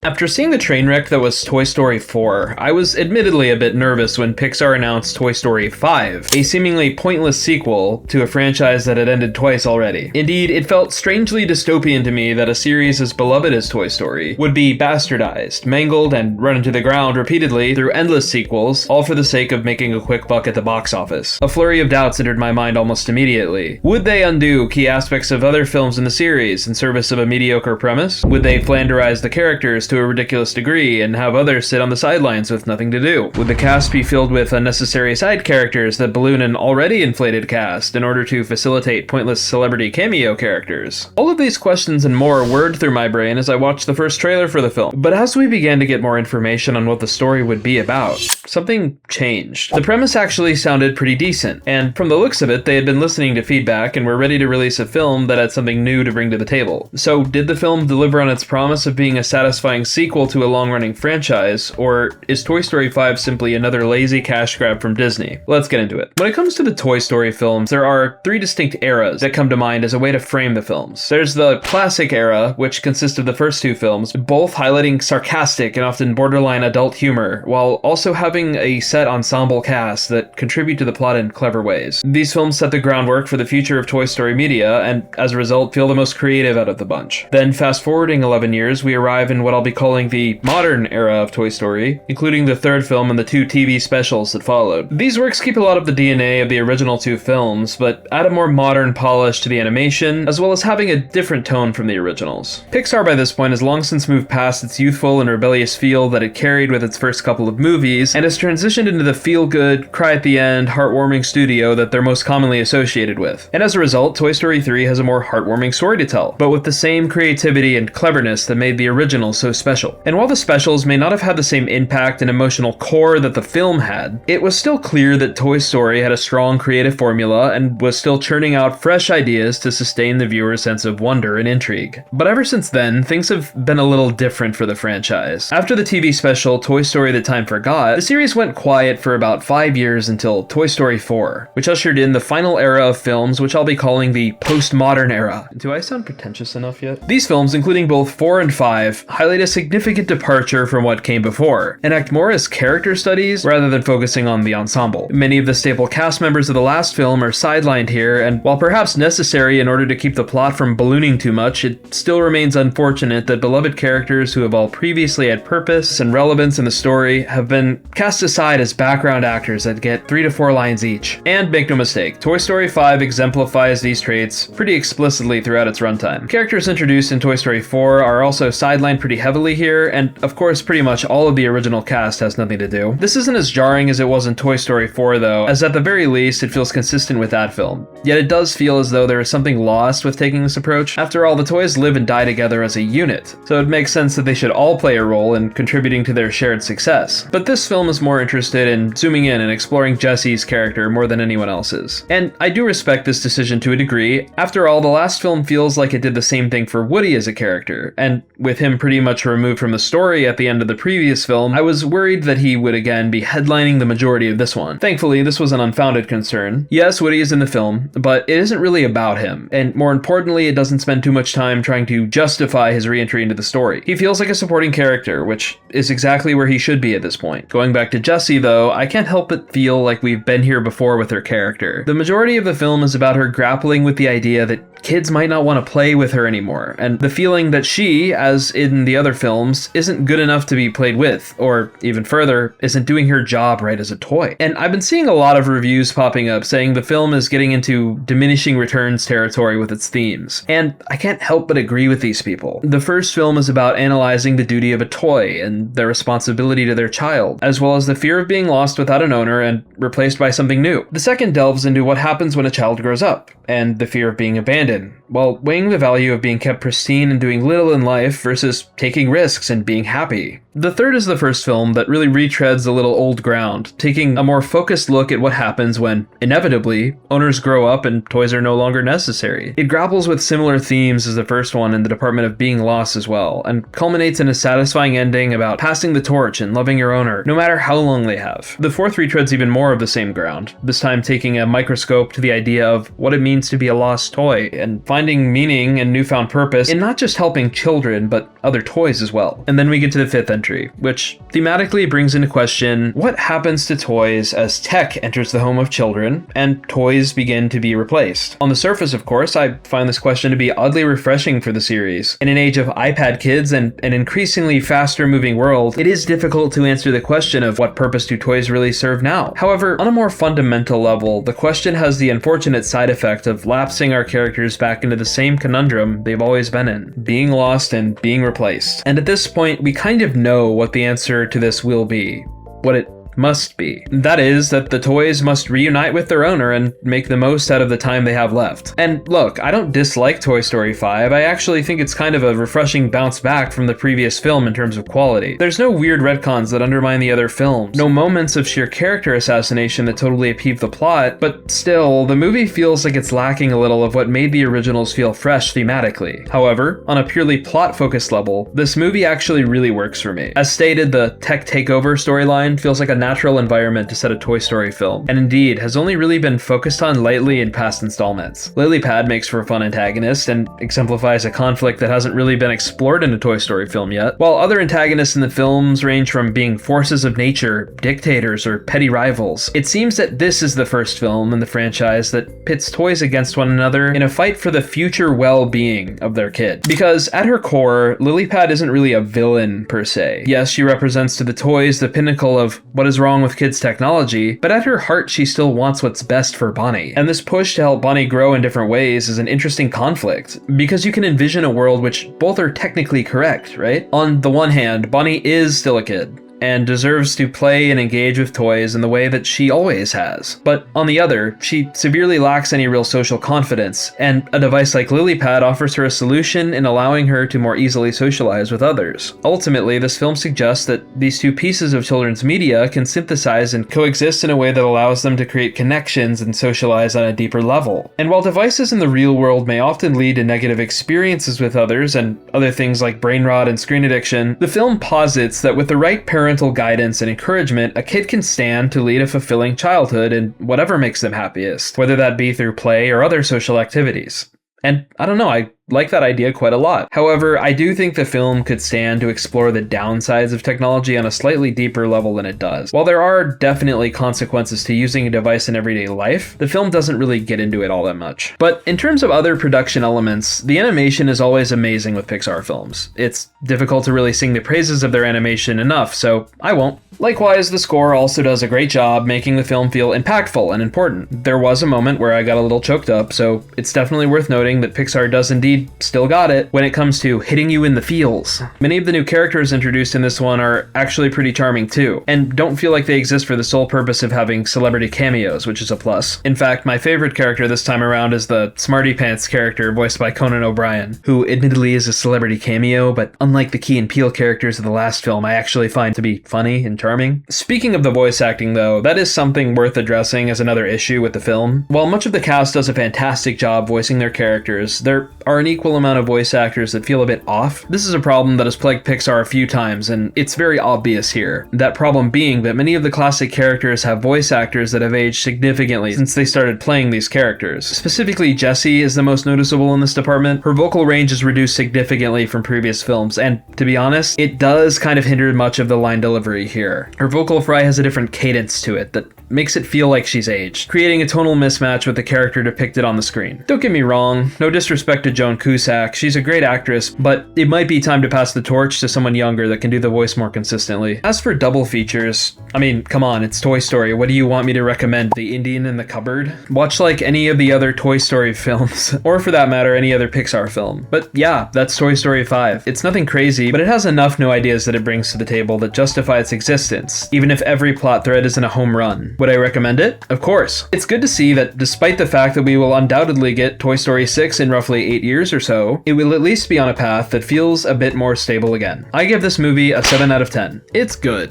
After seeing the train wreck that was Toy Story 4, I was admittedly a bit nervous when Pixar announced Toy Story 5, a seemingly pointless sequel to a franchise that had ended twice already. Indeed, it felt strangely dystopian to me that a series as beloved as Toy Story would be bastardized, mangled, and run into the ground repeatedly through endless sequels, all for the sake of making a quick buck at the box office. A flurry of doubts entered my mind almost immediately. Would they undo key aspects of other films in the series in service of a mediocre premise? Would they flanderize the characters to a ridiculous degree and have others sit on the sidelines with nothing to do? Would the cast be filled with unnecessary side characters that balloon an already inflated cast in order to facilitate pointless celebrity cameo characters? All of these questions and more whirred through my brain as I watched the first trailer for the film. But as we began to get more information on what the story would be about, something changed. The premise actually sounded pretty decent, and from the looks of it, they had been listening to feedback and were ready to release a film that had something new to bring to the table. So did the film deliver on its promise of being a satisfying sequel to a long-running franchise, or is Toy Story 5 simply another lazy cash grab from Disney? Let's get into it. When it comes to the Toy Story films, there are three distinct eras that come to mind as a way to frame the films. There's the classic era, which consists of the first two films, both highlighting sarcastic and often borderline adult humor, while also having a set ensemble cast that contribute to the plot in clever ways. These films set the groundwork for the future of Toy Story media, and as a result, feel the most creative out of the bunch. Then fast forwarding 11 years, we arrive in what I'll be calling the modern era of Toy Story, including the third film and the two TV specials that followed. These works keep a lot of the DNA of the original two films, but add a more modern polish to the animation, as well as having a different tone from the originals. Pixar by this point has long since moved past its youthful and rebellious feel that it carried with its first couple of movies, and has transitioned into the feel-good, cry-at-the-end, heartwarming studio that they're most commonly associated with. And as a result, Toy Story 3 has a more heartwarming story to tell, but with the same creativity and cleverness that made the original so special. And while the specials may not have had the same impact and emotional core that the film had, it was still clear that Toy Story had a strong creative formula and was still churning out fresh ideas to sustain the viewer's sense of wonder and intrigue. But ever since then, things have been a little different for the franchise. After the TV special Toy Story That Time Forgot, the series went quiet for about 5 years until Toy Story 4, which ushered in the final era of films, which I'll be calling the postmodern era. Do I sound pretentious enough yet? These films, including both 4 and 5, highlight a significant departure from what came before, and act more as character studies rather than focusing on the ensemble. Many of the staple cast members of the last film are sidelined here, and while perhaps necessary in order to keep the plot from ballooning too much, it still remains unfortunate that beloved characters who have all previously had purpose and relevance in the story have been cast aside as background actors that get 3 to 4 lines each. And make no mistake, Toy Story 5 exemplifies these traits pretty explicitly throughout its runtime. Characters introduced in Toy Story 4 are also sidelined pretty heavily here, and of course pretty much all of the original cast has nothing to do. This isn't as jarring as it was in Toy Story 4 though, as at the very least it feels consistent with that film. Yet it does feel as though there is something lost with taking this approach. After all, the toys live and die together as a unit, so it makes sense that they should all play a role in contributing to their shared success. But this film is more interested in zooming in and exploring Jesse's character more than anyone else's. And I do respect this decision to a degree. After all, the last film feels like it did the same thing for Woody as a character, and with him pretty much removed from the story at the end of the previous film, I was worried that he would again be headlining the majority of this one. Thankfully, this was an unfounded concern. Yes, Woody is in the film, but it isn't really about him, and more importantly, it doesn't spend too much time trying to justify his re-entry into the story. He feels like a supporting character, which is exactly where he should be at this point. Going back to Jessie though, I can't help but feel like we've been here before with her character. The majority of the film is about her grappling with the idea that kids might not want to play with her anymore, and the feeling that she, as in the other films, isn't good enough to be played with, or even further, isn't doing her job right as a toy. And I've been seeing a lot of reviews popping up saying the film is getting into diminishing returns territory with its themes, and I can't help but agree with these people. The first film is about analyzing the duty of a toy and their responsibility to their child, as well as the fear of being lost without an owner and replaced by something new. The second delves into what happens when a child grows up, and the fear of being abandoned, while weighing the value of being kept pristine and doing little in life versus taking risks and being happy. The third is the first film that really retreads a little old ground, taking a more focused look at what happens when, inevitably, owners grow up and toys are no longer necessary. It grapples with similar themes as the first one in the department of being lost as well, and culminates in a satisfying ending about passing the torch and loving your owner, no matter how long they have. The fourth retreads even more of the same ground, this time taking a microscope to the idea of what it means to be a lost toy, and finding meaning and newfound purpose in not just helping children, but other toys as well. And then we get to the fifth entry, which thematically brings into question what happens to toys as tech enters the home of children and toys begin to be replaced. On the surface, of course, I find this question to be oddly refreshing for the series. In an age of iPad kids and an increasingly faster moving world, it is difficult to answer the question of what purpose do toys really serve now. However, on a more fundamental level, the question has the unfortunate side effect of lapsing our characters back into the same conundrum they've always been in, being lost and being replaced. And at this point, we kind of know what the answer to this will be, what it must be. That is, that the toys must reunite with their owner and make the most out of the time they have left. And look, I don't dislike Toy Story 5, I actually think it's kind of a refreshing bounce back from the previous film in terms of quality. There's no weird retcons that undermine the other films, no moments of sheer character assassination that totally upheave the plot, but still, the movie feels like it's lacking a little of what made the originals feel fresh thematically. However, on a purely plot-focused level, this movie actually really works for me. As stated, the tech takeover storyline feels like a natural environment to set a Toy Story film, and indeed has only really been focused on lightly in past installments. Lily Pad makes for a fun antagonist and exemplifies a conflict that hasn't really been explored in a Toy Story film yet, while other antagonists in the films range from being forces of nature, dictators, or petty rivals. It seems that this is the first film in the franchise that pits toys against one another in a fight for the future well-being of their kid. Because at her core, Lily Pad isn't really a villain per se. Yes, she represents to the toys the pinnacle of what is wrong with kids' technology, but at her heart she still wants what's best for Bonnie. And this push to help Bonnie grow in different ways is an interesting conflict, because you can envision a world which both are technically correct, right? On the one hand, Bonnie is still a kid, and deserves to play and engage with toys in the way that she always has. But on the other, she severely lacks any real social confidence, and a device like LilyPad offers her a solution in allowing her to more easily socialize with others. Ultimately, this film suggests that these two pieces of children's media can synthesize and coexist in a way that allows them to create connections and socialize on a deeper level. And while devices in the real world may often lead to negative experiences with others and other things like brain rot and screen addiction, the film posits that with the right parental guidance and encouragement, a kid can stand to lead a fulfilling childhood in whatever makes them happiest, whether that be through play or other social activities. And I don't know, I like that idea quite a lot. However, I do think the film could stand to explore the downsides of technology on a slightly deeper level than it does. While there are definitely consequences to using a device in everyday life, the film doesn't really get into it all that much. But in terms of other production elements, the animation is always amazing with Pixar films. It's difficult to really sing the praises of their animation enough, so I won't. Likewise, the score also does a great job making the film feel impactful and important. There was a moment where I got a little choked up, so it's definitely worth noting that Pixar does indeed still got it when it comes to hitting you in the feels. Many of the new characters introduced in this one are actually pretty charming too, and don't feel like they exist for the sole purpose of having celebrity cameos, which is a plus. In fact, my favorite character this time around is the Smarty Pants character voiced by Conan O'Brien, who admittedly is a celebrity cameo, but unlike the Key and Peele characters of the last film, I actually find to be funny and charming. Speaking of the voice acting though, that is something worth addressing as another issue with the film. While much of the cast does a fantastic job voicing their characters, there are an equal amount of voice actors that feel a bit off. This is a problem that has plagued Pixar a few times, and it's very obvious here. That problem being that many of the classic characters have voice actors that have aged significantly since they started playing these characters. Specifically, Jessie is the most noticeable in this department. Her vocal range is reduced significantly from previous films, and to be honest, it does kind of hinder much of the line delivery here. Her vocal fry has a different cadence to it that makes it feel like she's aged, creating a tonal mismatch with the character depicted on the screen. Don't get me wrong, no disrespect to Joan Cusack, she's a great actress, but it might be time to pass the torch to someone younger that can do the voice more consistently. As for double features, I mean, come on, it's Toy Story, what do you want me to recommend? The Indian in the Cupboard? Watch like any of the other Toy Story films, or for that matter, any other Pixar film. But yeah, that's Toy Story 5. It's nothing crazy, but it has enough new ideas that it brings to the table that justify its existence, even if every plot thread isn't a home run. Would I recommend it? Of course. It's good to see that despite the fact that we will undoubtedly get Toy Story 6 in roughly 8 years or so, it will at least be on a path that feels a bit more stable again. I give this movie a 7 out of 10. It's good.